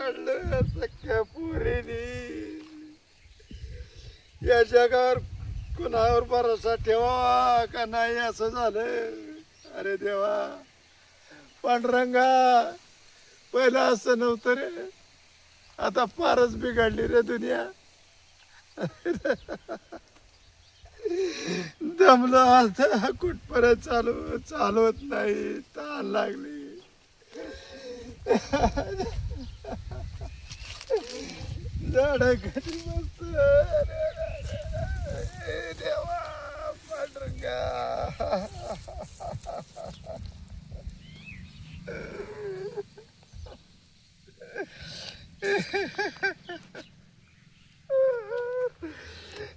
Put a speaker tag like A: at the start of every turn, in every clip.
A: बिघडलं सख्या पोरीनी. या जगावर कुणावर भरोसा ठेवा का नाही असं झालं. अरे देवा, पांडुरंगा, पहिलं असं नव्हतं रे, आता फारच बिघडली रे दुनिया. दमलो आता, कुठपर्यंत चालवत नाही, ताण लागली. झाड कधी मस्त देवा पांडुरंगा.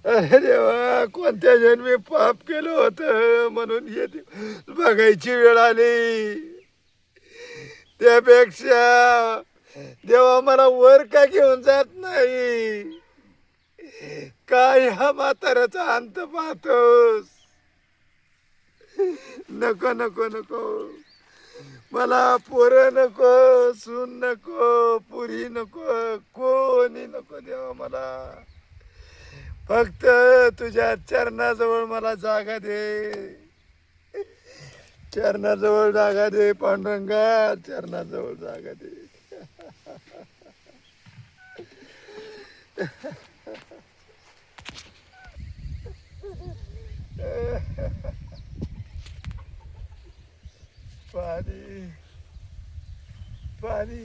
A: अरे देवा, कोणत्या जन्मी पाप केलं होतं म्हणून हे बघायची वेळ आली. त्यापेक्षा देवा मला वर का घेऊन जात नाही? काय हा म्हाताऱ्याचा अंत पाहतोस? नको नको नको, मला पोरं नको, सून नको, पुरी नको, कोणी नको देवा मला. फक्त तुझ्या चरणाजवळ मला जागा दे, चरणाजवळ जागा दे पांडुरंगा, चरणाजवळ जागा दे. पाणी पाणी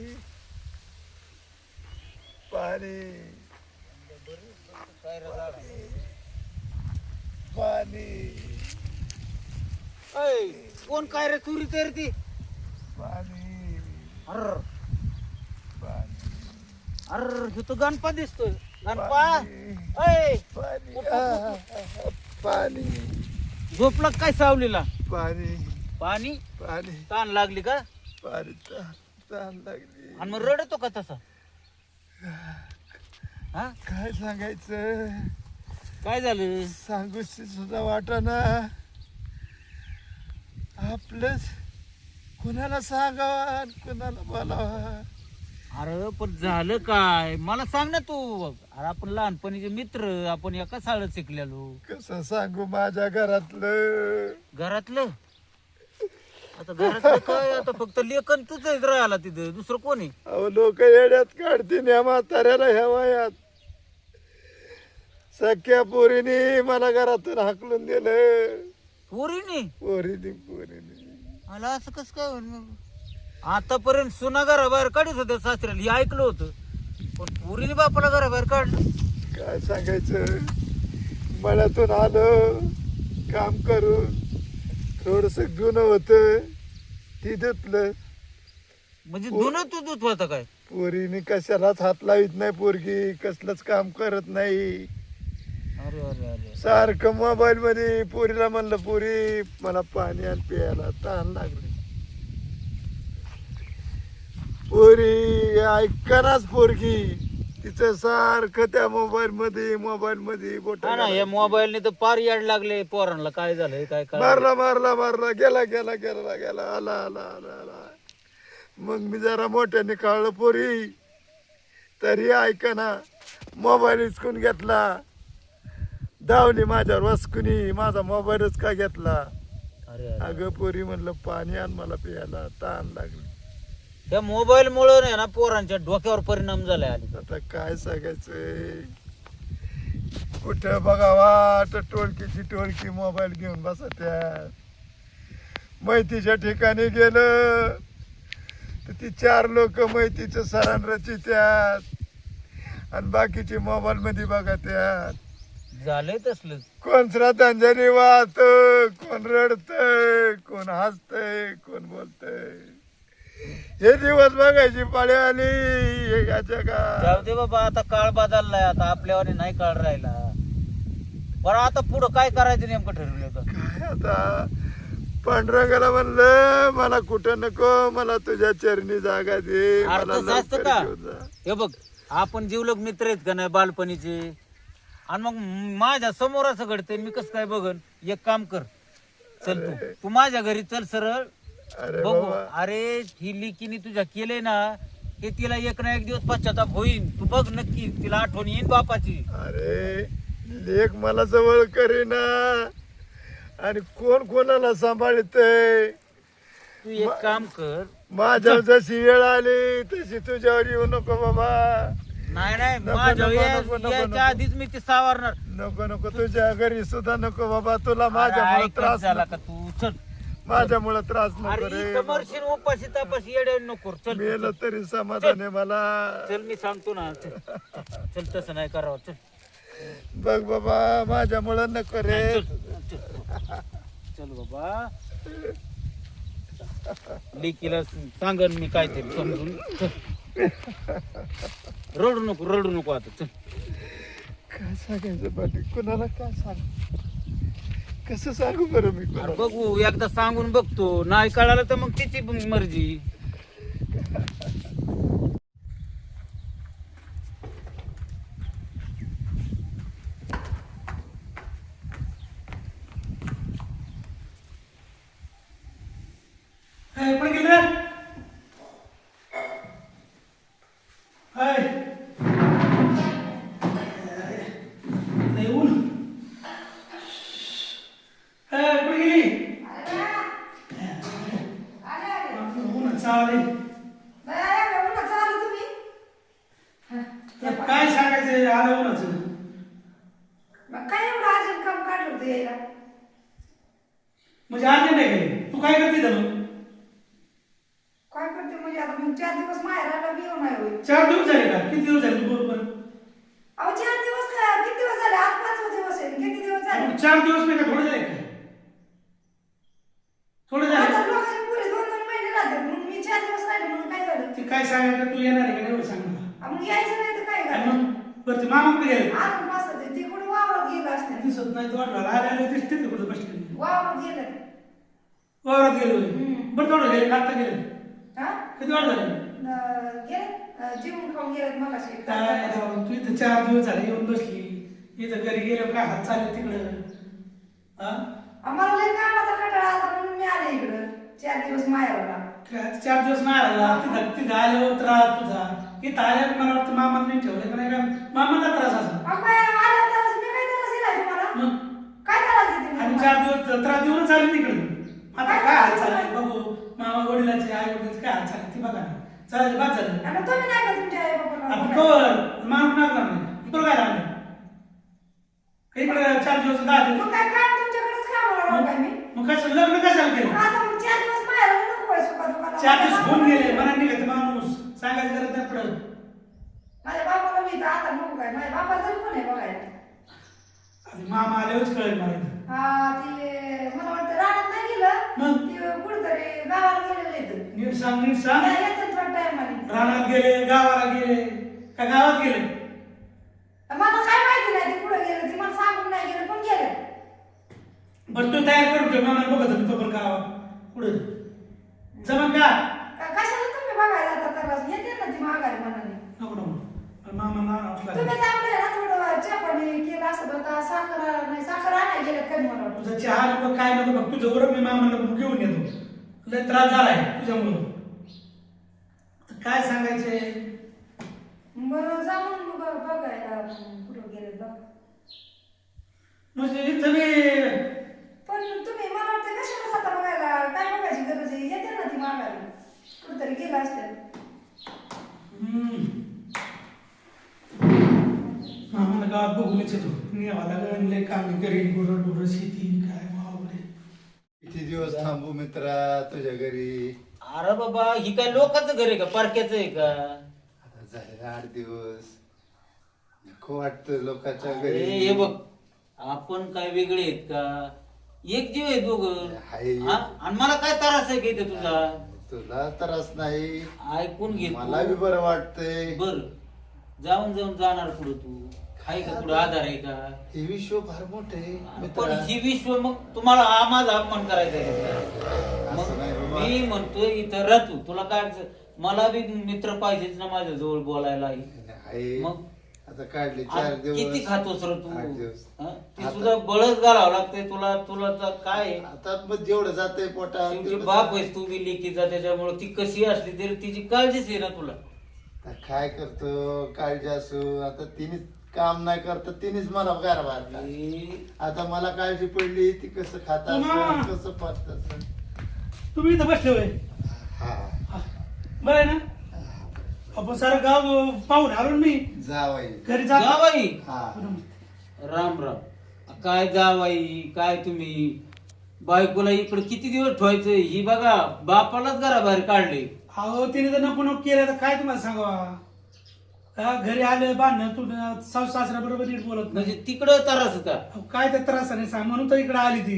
A: पाणी पाणी
B: कोण काय रे चोरी तर ती?
A: पाणी
B: अर
A: पाणी
B: अर हे तो गणपा दिसतोय. गणपा
A: पाणी पाणी
B: झोपला काय सावलीला?
A: पाणी
B: पाणी
A: पाणी
B: ताण लागली का?
A: पाणी ताण लागली.
B: आणि मग रडतो का तसा? हा
A: काय सांगायचं,
B: काय झालं?
A: सांगूशी सुद्धा वाटाना. आपलंच कुणाला सांगावा कुणाला बोलावा.
B: अरे पण झालं काय मला सांग ना तू. अरे आपण लहानपणीचे मित्र, आपण एका शाळेत शिकलेलो.
A: कसं सांगू माझ्या घरातलं.
B: घरातलं आता घरातलं काय, आता फक्त लेखन तुझ राहिला तिथं, दुसरं कोणी?
A: अहो लोक येड्यात काढतील या म्हाताऱ्याला ह्या वयात. सख्या पोरीने मला घरातून हाकलून दिलं.
B: पोरीने?
A: पोरीने
B: मला असं कस काय होईल मग? आतापर्यंत सुना घराबाहेर काढत होत्या सासऱ्याला, हे ऐकलं होतं. पण पोरीने बापाला घराबाहेर काढलं.
A: काय सांगायचं, मळ्यातून आलो काम करून, थोडस गुन्हा होत ती धुतलं.
B: म्हणजे जुनं तू दूध होता काय?
A: पोरीने कशालाच हात लावित नाही, पोरगी कसलंच काम करत नाही.
B: अरे अरे अरे
A: सारखं मोबाईल मध्ये. पोरीला म्हणलं, पोरी मला पाणी आणि प्यायला ताण लागली. पोरी ऐकनाच पोरगी, तिचं सारखं त्या मोबाईल मध्ये बोट.
B: हा ना, या मोबाईलने तर पार याड लागले पोरांना. काय झालंय काय काय?
A: मारला गेला आला. मग मी जरा मोठ्याने कळलं पोरी, तरी ऐकना. मोबाईल हिसकून घेतला, धावली माझ्यावर वसकुनी. माझा मोबाईलच का घेतला?
B: अरे
A: अगं पोरी म्हणलं पाणी आण मला प्यायला, ताण लागली.
B: त्या मोबाईल मुळे नाही ना पोरांच्या डोक्यावर परिणाम झालाय. आली
A: आता काय सांगायचंय, कुठं बघावा तर टोळकी मोबाईल घेऊन बसत्यात. मैतीच्या ठिकाणी गेलं तर ती 4 लोक मैतीचं सरान रचित्यात आणि बाकीचे मोबाईल मध्ये बघत्यात.
B: झालंय तसलं.
A: कोण श्रद्धांजली वाहत, कोण रडतय, कोण हसतय, कोण बोलतय. हे दिवस बघायची पाळी आली का?
B: जाऊ दे बाबा, आता काळ बदललाय. आता आपल्यावर नाही काळ राहिला. बरं आता पुढं काय करायचं नेमकं ठरवलं का?
A: काय आता पांडुरंगाला म्हणलं, मला कुठं नको, मला तुझ्या चरणी जागा दे. मला
B: अर्थ असतं
A: लवकर
B: का?
A: घेऊन जा.
B: हे बघ, आपण जीवलग मित्र आहेत का नाही बालपणीचे. आणि मग माझ्या समोर असं घडतंय, मी कसं काय बघन? एक काम कर, चल तू माझ्या घरी चल सरळ
A: अरे
B: बघू.
A: बाबा,
B: अरे ही लिकीने तुझ्या केले ना, हे तिला एक ना एक दिवस पश्चाताप होईल. तू बघ नक्की तिला आठवण येईल बापाची.
A: अरे लेख मला जवळ करीना आणि कोण कोणाला सांभाळतय.
B: तू एक काम कर.
A: माझ्या जशी वेळ आली तशी तुझ्यावर येऊ नको बाबा.
B: नाही नाही
A: नको,
B: माझ्या
A: नको, नको,
B: याच्या
A: नको.
B: आधीच मी ते सावरणार.
A: नको नको तुझ्या घरी सुद्धा नको बाबा. तुला माझ्यामुळे
B: ऐकत
A: त्रास
B: झाला
A: नको.
B: का तू? चल.
A: माझ्यामुळे त्रास नको
B: अरे
A: रे
B: समरशील उपाशी तापाशी येडे नको. चल
A: मेलं तरी समाधान आहे मला.
B: चल मी सांगतो ना. चल चल तसं नाही करावं. चल
A: बघ बाबा माझ्यामुळे नको रे.
B: चल चल चल बाबा. लेकीला सांगन मी काहीतरी समजून. चल रडू नको आता. चल.
A: काय सांगायचं बाकी कुणाला काय सांग कसं सांगू बरं मी
B: अरे
A: कुणाला?
B: बघू एकदा सांगून बघतो. नाही कळालं तर मग तिची मर्जी.
C: पण गेलं रे. हाय नाही ऊन. पण गेली ऊन चालले. काय सांगायचं आलं उन्हाचं. म्हणजे आज नाही काय तू काय करते तर मग?
D: काय करते म्हणजे आता मग 4 दिवस माहेराला बी येऊन आहे होय.
C: 4 दिवस झाले का? किती दिवस झाले तू बरोबर?
D: अहो 4 दिवस किती दिवस झाले? आज 5वा दिवस आहे. किती दिवस झाले?
C: 4 दिवस नाही का? थोडे झाले का? थोडे झाले.
D: आता लोकांची पुरी 2-2 महिने राहतात. मग मी 4 दिवस राहिले म्हणून काय झालं?
C: ते काय सांगायचं तू येणार आहे का नाही एवढं सांग मला.
D: मग यायचं नाही तर काय
C: आणि
D: करायचं?
C: मग बरं ते मामा कुठे गेले?
D: आज मस्त ते कुठे वावरात गेलं असते.
C: दिसत नाही तो वाटला आले दिसते ते कुठे बसले
D: वावरात गेलं.
C: वावरात गेले होते.
D: हम्म.
C: बरं थोडं गेले आता गेले
D: हा?
C: किती वाट झाली?
D: गेले जेवण खाऊन गेलेत मगाशी.
C: काय राव, तू इथं 4 दिवस झाले येऊन बसली इथं घरी गेलं काय हात चालले तिकडं हा?
D: आम्हाला लय कामाचा कंटाळा आला म्हणून मी आले इकडं 4 दिवस माहेराला.
C: काय 4 दिवस नाही आला तिथं तिथं आल्यावर त्रास तुझा इथं आल्या मला वाटतं मामाला नाही ठेवलं पण काय मामाला त्रास असा
D: अहो काय आलं तर मी काय त्रास दिलाय तुम्हाला?
C: मग
D: काय त्रास देते मी
C: आणि
D: तुम्हाला?
C: 4 दिवस त्रास देऊनच आले तिकडे आता काय हाल चालले बघू मामा वडिलाचे आई वडिलाचे काय हाल चालले ती बघा ना चालायचे बाद झालं
D: आणि तुम्ही नाही का तुमच्या आई बाबाला
C: आपण
D: बोलायला?
C: कवर माणूस लागला नाही तुला काय लागलं इकडे 4 दिवस 10 दिवस
D: मग काय काम तुमच्याकडेच कामाला राहू काय मी?
C: मग कसं लग्न कशाला केलं
D: मग आता मग 4 दिवस माहेराला नको व्हाय सुका दुखाला.
C: 4 दिवस होऊन गेले मला निघत माणूस सांगायचं गरज नाही पडत
D: माझ्या बाबाला मी इथं आता नको काय माझ्या बाबा तरी कोण आहे बघायला.
C: आधी मामा आल्यावरच कळेल मला इथं.
D: हा ते मला वाटतं रानात नाही गेलं
C: मग?
D: ते कुठेतरी गावाला गेलेलं येतं.
C: नीट सांग
D: येतात थोड्या टायमाने.
C: रानात गेले गावाला गेले का गावात गेले
D: मला काय माहिती नाही ते कुठं गेलं ते मला सांगून नाही गेलं पण गेलं.
C: बरं तू तयार करून ठेव मामा बघत होतो तो पण गावात पुढे जमन का
D: कशाला तुम्ही बघायला जाता तर येते ना ती माघारी मनाने.
C: नको नको पण मामा नाव असला
D: तुम्ही चांगलं आहे ना थोडं चपाणी केलं असं बरं का साखर नाही साखर आणाय गेलं कमी मला वाटतं.
C: तुझा चहा नको काय नको बघ तुझं बरोबर मी मामाला घेऊन येतो लय त्रास झालाय तुझ्यामुळं काय सांगायचे
D: बरं जाऊन बघायला कुठं गेले बघ.
C: म्हणजे इथं मी
D: पण तुम्ही मला वाटतं कशाला जाता बघायला काय बघायची गरज आहे येते ना ती माघारी कुठंतरी गेलं असते.
C: मामाला गावात बघूनच येतो नेवाला लय काम घरी गुरं ढोरं शेती काय वावरे
A: किती दिवस थांबू मित्रा तुझ्या घरी?
B: अरे बाबा ही काय लोकांचं घर आहे का पारख्याचं आहे का?
A: आता झाले 8 दिवस नको वाटतं लोकांच्या
B: अरे
A: घरी.
B: हे बघ आपण काय वेगळे आहेत का? एक जीव आहे दोघं.
A: आहे.
B: हा? आणि मला काय त्रास आहे का इथे तुझा?
A: तुला त्रास नाही
B: ऐकून घे तू.
A: मला बी बरं वाटतंय.
B: बर जाऊन जाणार पुढे तू आहे का पुढे आधार आहे का?
A: हे विश्व फार मोठे
B: पण
A: मित्रा.
B: ही विश्व मग तुम्हाला हा माझा अपमान करायचा आहे का?
A: असं नाही
B: मग
A: बाबा.
B: मी म्हणतोय इथं राहतो तुला काय अडचण? मला बी मित्र पाहिजेच ना माझ्या जवळ बोलायला.
A: आहे.
B: मग
A: आता काढले
B: आ-
A: 4 दिवस
B: किती खातोस रे तू?
A: 8 दिवस.
B: हा? ती
A: आता-
B: सुद्धा बळच घालावं लागतंय तुला. तुला तर काय आहे?
A: आता मग जेवढं जातंय पोटात
B: शेवटी
A: तेवढं
B: बाप आहेस तू बी लेकीचा त्याच्यामुळे ती कशी असली तरी तिची काळजीच आहे ना तुला.
A: आता काय करतो काळजी असो आता तिनेच काम नाही करत तिनेच मला गारा मारला आता मला काळजी पडली ती कसं खात असं कसं पाहत असं
C: तुम्ही इथं बसले होय
A: हा
C: बरं आहे ना आपण सारं गाव पाहून आलो ना मी
A: जावई
C: घरी जा
B: जावाई
A: हा
B: राम राम काय जावाई काय तुम्ही बायकोला इकडे किती दिवस ठेवायचं ही बघा बापालाच घराबाहेर काढले
C: अहो तिने तर नको नको केलं तर काय तुम्हाला सांगा घरी आले बांधणं तू सासू सासऱ्या बरोबर नीट बोलत नाही
B: म्हणजे तिकडं त्रास होता
C: अहो, काय त्या त्रास नाही सांग म्हणून तर इकडे आली ती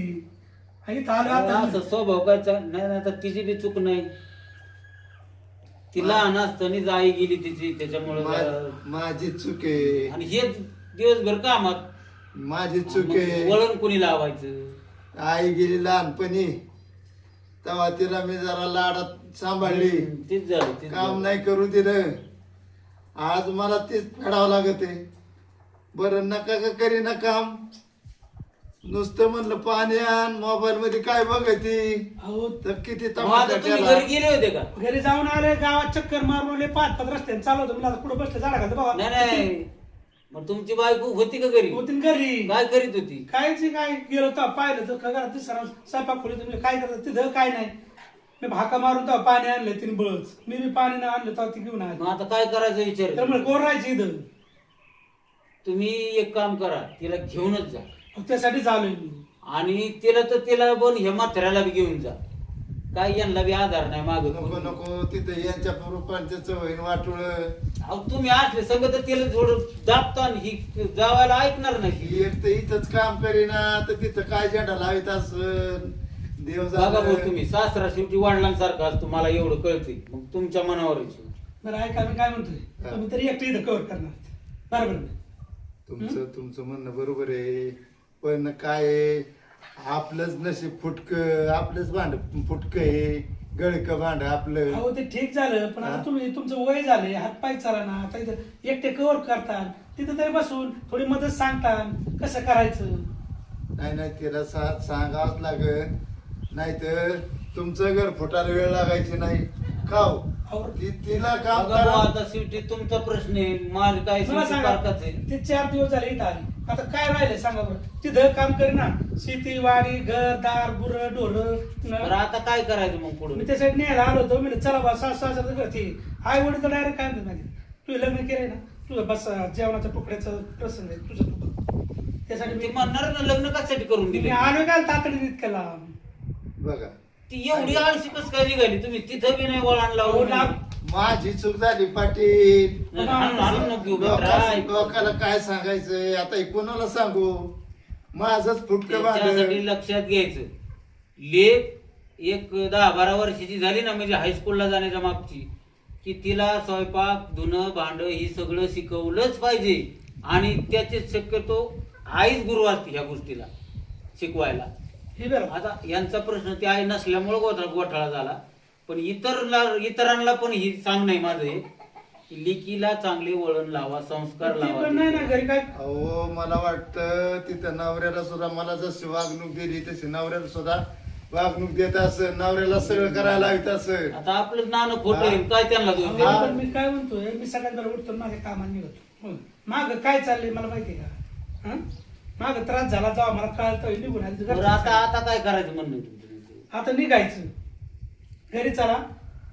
C: इथं आलो आता
B: असं स्वभाव काय नाही नाही, आता तिची बी चूक नाही ती लहान असताना आई गेली तिची त्याच्यामुळे
A: माझी चूक आहे
B: आणि हे दिवसभर कामात
A: माझी चूक आहे
B: वळण कोणी लावायचं
A: आई गेली लहानपणी तेव्हा तिला मी जरा लाडात सांभाळली
B: तीच झालं तीच
A: काम
B: झालं.
A: नाही करू दिलं आज मला तेच फेडावं लागत आहे बरं नका का करी ना काम नुसतं म्हणलं पाणी आण मोबाईल मध्ये काय बघती
C: अहो
A: तर किती
B: मग
A: तमाशा
B: आता तुम्ही
A: केला
B: घरी गेले होते का
C: घरी जाऊन आले गावात चक्कर मारून आले पाच पाच रस्त्याने चालवतो मला कुठं बसलं झाडा घालतो बाबा
B: नाही नाही मग तुमची बायको होती का घरी
C: होती घरी
B: काय करीत होती
C: कायची काय गेलो तर पाहिलं तर खबर तिसरा स्वयंपाक खोली तुम्ही काय करता तिथं काय नाही मी भाका मारून तेव्हा पाणी आणलं तिने बळच मी बी पाणी नाही आणलं तेव्हा ती घेऊन आली
B: मग आता काय करायचं विचार
C: त्यामुळे कोण राहायची इथं
B: तुम्ही एक काम करा तिला घेऊनच जा
C: मग त्यासाठी चालूय मी
B: आणि तिला बोल हे म्हाताऱ्याला बी घेऊन जा काय यांना बी आधार नाही
A: नको
B: मागत
A: नको तिथं यांच्या रूपांच्या होईन वाटुळ
B: अहो तुम्ही असले संग तर तिला थोडं दाबता आणि ही जावायला ऐकणार नाही
A: एक तर इथंच काम करीना तर तिथं काय झेंडा लावित असन देव
B: बघा भाऊ
A: जाणे.
B: तुम्ही सासरा शेवटी वडिलांसारखा असतो मला एवढं कळते मग तुमच्या मनावर आहे.
C: बरं ऐका मी काय म्हणतोय तुम्ही तरी एकटे इथं कव्हर करणार बरोबर ना?
A: तुमचं तुमचं म्हणणं बरोबर आहे पण काय आहे, आपलंच नशीब फुटक आपलंच भांड फुटक आहे गळक भांड आपलं
C: अहो ते ठीक झालं पण आता
A: हा?
C: तुम्ही तुमचं वय झाले हात पाय चाला ना आता इथं एकटे कव्हर करतात तिथं तरी बसून थोडी मदत सांगतात कसं करायचं
A: नाही नाही तिला सांगावंच लागेल नाहीतर तुमचं घर फुटायला वेळ लागायची नाही खाऊ
C: अहो,
A: तिला काम
B: बघा भाऊ,
A: करा
B: आता शेवटी तुमचा प्रश्न आहे माझं काय
C: मला
B: शेवटी
C: सांगा
B: सारखाच आहे
C: ते 4 दिवस झाले इथं आली आता काय राहिले सांगा बरं तिथं काम करे ना शेती वाडी घर दार गुर ढोर
B: बरं आता काय करायचं मग
C: मी
B: पुढे
C: त्यासाठी न्यायला आलो होतो मी चला बा सासू करते आई वडील तर डायरेक्ट काय म्हणते माझे तुझं लग्न केलंय ना तुझं बस जेवणाच्या तुकड्याचं प्रसंग आहे तुझं तुकडं त्यासाठी
B: ते
C: मी
B: म्हणणार ना लग्न कशासाठी करून दिले
C: आलो काय तातडीने इतक्या लांब
A: बघा
B: ती एवढी आळशी कस काय निघाली तुम्ही तिथं बी नाही वळण
C: अहो,
B: लावून
A: माझी चूक झाली पाटील
B: नाही, हाणून नको घेऊ, बरं, राय.
A: लोकाला काय सांगायचंय आता हे कोणाला सांगू माझच फुटक
B: त्याच्यासाठी
A: भांड
B: लक्षात घ्यायचं लेख एक 10-12 वर्षाची झाली ना म्हणजे हायस्कूलला जाण्याच्या मागची की तिला स्वयंपाक धुणं भांड ही सगळं शिकवलंच पाहिजे आणि त्याचे शक्यतो आईच गुरु असते ह्या गोष्टीला शिकवायला
C: हे बरं
B: आता यांचा प्रश्न ते आई नसल्यामुळे गोठाळा झाला पण इतरांना पण ही सांग नाही माझं हे की लेकीला चांगले वळण लावा संस्कार
C: ती पण नाही ना
B: लावा
C: घरी काय
A: अहो मला वाटतं तिथं नवऱ्याला सुद्धा मला जशी वागणूक दिली तशी नवऱ्याला सुद्धा वागणूक देत असं नवऱ्याला सगळं करायला लावित असं
B: आता आपलं नाणं खोटं आहे काय त्यांना दोष
C: अहो,
B: द्यायचा?
C: पण मी काय म्हणतोय मी सगळ्यात बरं उठतो आणि माझ्या कामाने निघतो माग काय चाललंय मला माहितीये का माग त्रास झाला तेव्हा मला कळतं निघून आली.
B: बरं आता आता काय करायचं म्हणणं आहे तुमचं
C: आता निघायचं घरी चला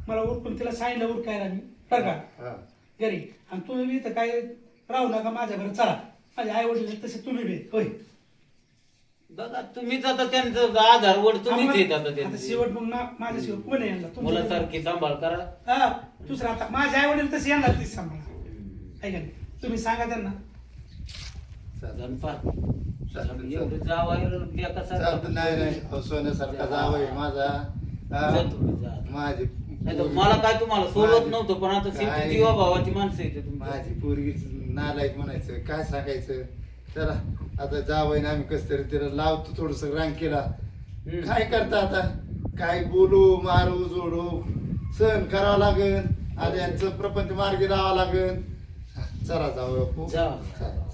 C: मला उरकून तिला सांगितलं उरकायला मी बरं का
A: हा.
C: घरी आणि तुम्ही बी तर काय राहू नका माझ्या बरं चला माझे आई वडील तसे तुम्ही बी होय
B: बघा तुम्हीच आता त्यांचं आधारवड तुम्हीच येत आता
C: आता
B: त्यांचं
C: शेवट मग माझ्या शेवट कोण आहे यांना तुमच्या-
B: मुलासारखी सांभाळ करा
C: हा दुसरं आता माझे आई वडील तसे येणार तीच सांभाळा आहे का नाही तुम्ही सांगा त्यांना
A: चालतं,
B: एवढं जावायला
A: चालतं. नाही नाही अहो, सोन्यासारखा जावं माझा हा. माझी
B: नाही तर मला काय तुम्हाला सोडत
A: माझी-
B: नव्हतं पण आता शेवटी
A: काय?
B: जीवा भावाची माणसं येते
A: माझी पोरगीच नालायक म्हणायचं काय सांगायचं चला आता जावं ना आम्ही कस तरी तिला लावतो थोडस रांकेला काय करता आता काय बोलू मारू जोडू सहन करावं लागेल आणि यांचं प्रपंच मार्गी लावावं लागेल चला जाऊ बापू.
B: जा.
A: चला,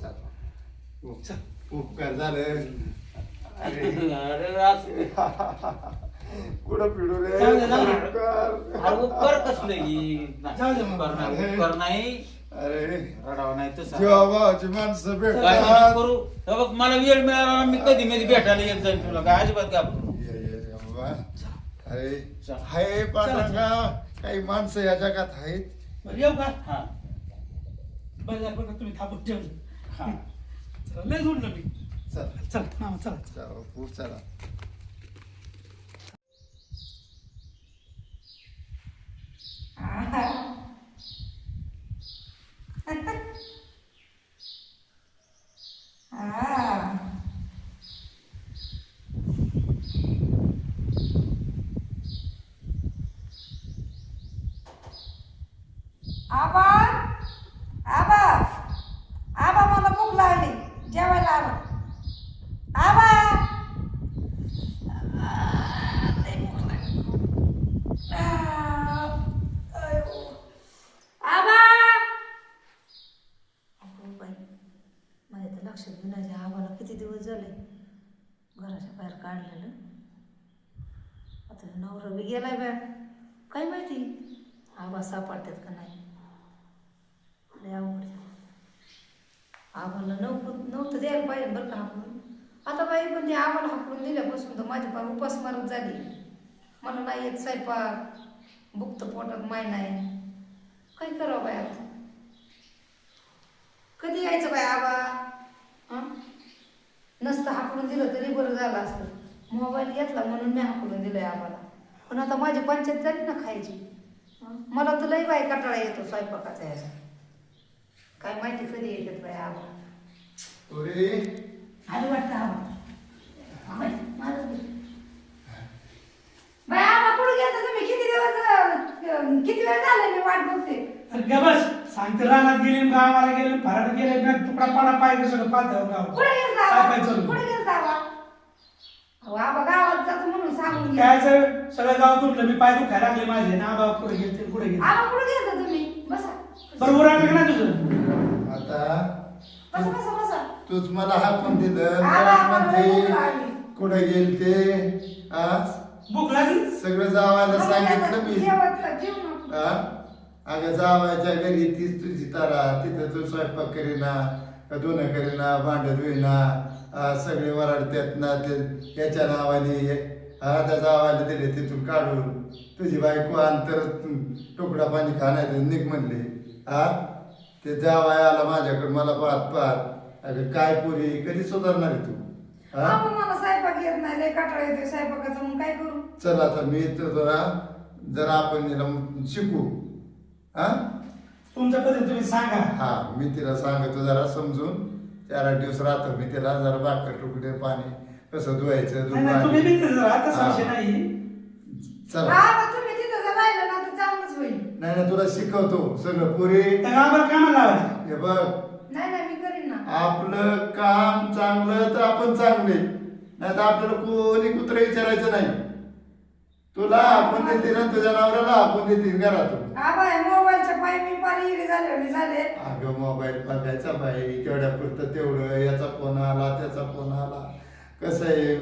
A: चला. उपकार झालं अरे
B: अरे असं-
A: कुठं पिढू रे
C: जाऊ दे, जाऊ दे.
A: उपकार.
B: अरे उपकार कसलं ही?
C: जाऊ दे मग.
B: उपकार नाही, उपकार नाही,
A: अरे
B: रडावं नाही तसं.
A: जेव्हा भावाची माणसं
B: काय नको
A: भेटतात
B: करू हे बघ, मला वेळ मिळाला ना, मी कधी मध्ये भेटायला येत जाईल तुला, काय अजिबात घाबरू नको.
A: ये, बाबा. अरे
B: चल.
A: हाय पांडुरंगा काही माणसं या जगात आहेत
C: बरं येऊ का
B: हा
C: बरं झालं बरं का तुम्ही थांबून ठेवलं
B: हा
C: चला लय जोडलं मी
A: चल
C: चला मामा चला
A: चला चला
D: आबा आबा आबा मला भूक लागली जेवायला आला आबा लय भूक लागली. अयो. आबा अगो बाई माझ्या तर लक्षात बी नाही आबाला किती दिवस झाले घराच्या बाहेर काढलेलं आता नवरा बी गेलाय बा काय माहिती आबा सापडतात का नाही लय अवघड आहे. आम्हाला नव्हतं द्यायला पाहिजे बरं का हाकलून आता बाई पण ते आम्हाला हाकलून दिल्यापासून तर माझी फार उपासमारच झाली मला नाही येत स्वयंपाक भुक्त पोटात माय नाही काय करावं बाय आता कधी यायचं बाय आबा हां नसतं हाकलून दिलं तरी बरं झालं असतं मोबाईल घेतला म्हणून मी हाकलून दिलंय आम्हाला पण आता माझी पंचायत झाली ना खायची मला तर लई बाई कटाळा येतो स्वयंपाकाचा यायला काय माहिती कधी येतात बाई आबा
A: अरे
D: आलं वाटतं आबा माझं बाई आबा कुठे गेलं तुम्ही किती वेळ झाले मी वाट बघते
C: अरे ग बस सांगते रानात गेले गावाला गेले फराट गेले मी तुकडा पाडा पाहिजे सगळं पाहतो गाव
D: कुठे गेलता
C: काय
D: आबा
C: पाहिजे
D: कुठे गेलता आबा अहो आबा गावात जातो म्हणून सांगून गेले.
C: काय सगळं गाव तुटलं मी पाय दुखायला लागले माझे ना बाबा कुठे गेले कुठे गेले
D: आबा कुठे गेलता तुम्ही बसा
C: बरोबर आहे का नाही तुझं
A: आता
D: बसा बसा बसा
A: तूच मला हाकून दिलं
D: आबा,
A: मला
D: आम्हाला भूक
A: म्हणते
D: लागली.
A: कुठे गेलते आज
C: भूक लागली
A: सगळं जावायला सांगितलं मी
D: जेव ना
A: हा? अगं जावायच्या घरी तीच तुझी तारा तिथं तू स्वयंपाक करीना का धुणं करीना भांड धुईना सगळे वराडतात ना ते याच्या नावाने त्या जावायला दिले तिथून काढून तुझी बायको अंतर तुकडा पाणी खाण्यात निघ म्हणले हा ते जावाय आला माझ्याकडे मला पाहत अगं काय पुरी कधी सुधारणार आहे तू हा
D: आबा मला स्वयंपाक येत नाही लय कटाळा येतोय स्वयंपाकाचं मग काय करू
A: चल आता मी तर जरा आपण हिला शिकू हा
C: तुमच्या पद्धतीने तुम्ही सांगा
A: हा मी तिला सांगतो जरा समजून 4-8 दिवस राहतो मी तिला जरा बाकर तुकडे पाणी कसं धुवायचं
C: नाही, नाही, तुम्ही बी
A: धुवायचं
C: तिथं राहा, तसा
A: हा.
C: विषय नाही
A: चला
D: आबा तुम्ही तिथं जर राहिलं ना तर चांगलंच होईल
A: नाही ना तुला शिकवतो सगळं पुरे
C: त्या गावाला कामाला लावायचं
A: हे बघ
D: नाही मी करीन ना
A: आपलं काम चांगलं तर आपण चांगले नाही तर आपल्याला कोणी कुत्र विचारायचं नाही तुला आपण देते ना तुझ्या नवऱ्याला आपण देते घरातून
D: आबा हे मोबाईलच्या पायी मी पाणी इकडे झाले
A: अगं मोबाईल बघायचा बाई तेवढ्या पुरतं तेवढं याचा फोन आला त्याचा फोन आला कसं आहे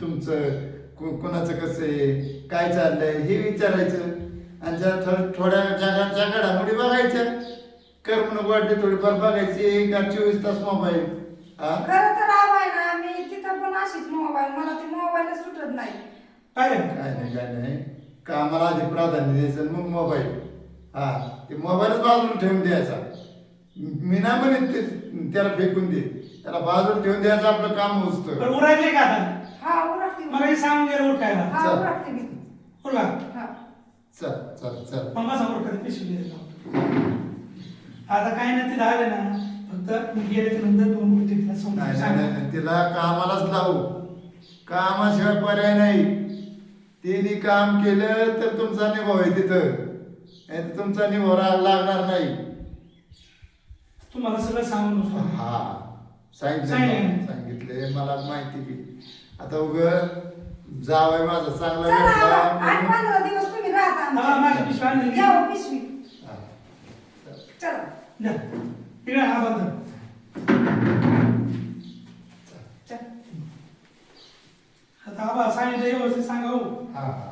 A: तुमचं कोणाचं कसं आहे काय चाललंय हे विचारायचं आणि जरा थोड्या जगाच्या घडामोडी बघायच्या करमणूक वाटते थोडीफार बघायची का 24 तास मोबाईल हा
D: खरं तर आबा आहे ना मी तिथं पण अशीच मोबाईल मला ती मोबाईलच सुटत नाही
C: पाहिलं
A: काय नाही कामाला आधी प्राधान्य द्यायचं मग मोबाईल हा ते मोबाईलच बाजूला ठेवून द्यायचा मी नाही म्हणत ते त्याला फेकून दे त्याला बाजूला ठेवून द्यायचं आपलं काम होतं
C: बरं उरायले का आता
D: हा उरकते
C: मला हे सांगून गेलं उरकायला
D: हा
A: चल.
D: उरकते मी
C: उरला
D: हा
A: चल चल चल
C: मग बसा उरकत पिशवी आता काय नाही ते आले ना फक्त मी गेले तर नंतर 2 गोष्टी तिला समजून
A: नाही
C: सांगा.
A: नाही तिला कामालाच लावू कामाशिवाय पर्याय नाही तिने काम केलं तर तुमचा निभाव आहे तिथं नाही तर तुमचा निभाव लागणार नाही
C: तुम्हाला सगळं सांगून बसलो.
A: हा सांगितलं
C: सांगितलं.
A: सांगितले मला माहिती की आता उग जावय माझा चांगला
D: चला आबा,
A: भेटला
D: 8-15 दिवस तुम्ही राहता
C: हा, माझी पिशवी आणली.
D: घ्या हो पिशवी
A: हा.
D: चला
C: द्या. इकडे हा बंद
D: चल
C: आता आबा सांगितलं व्यवस्थित सांगा हो.
E: हा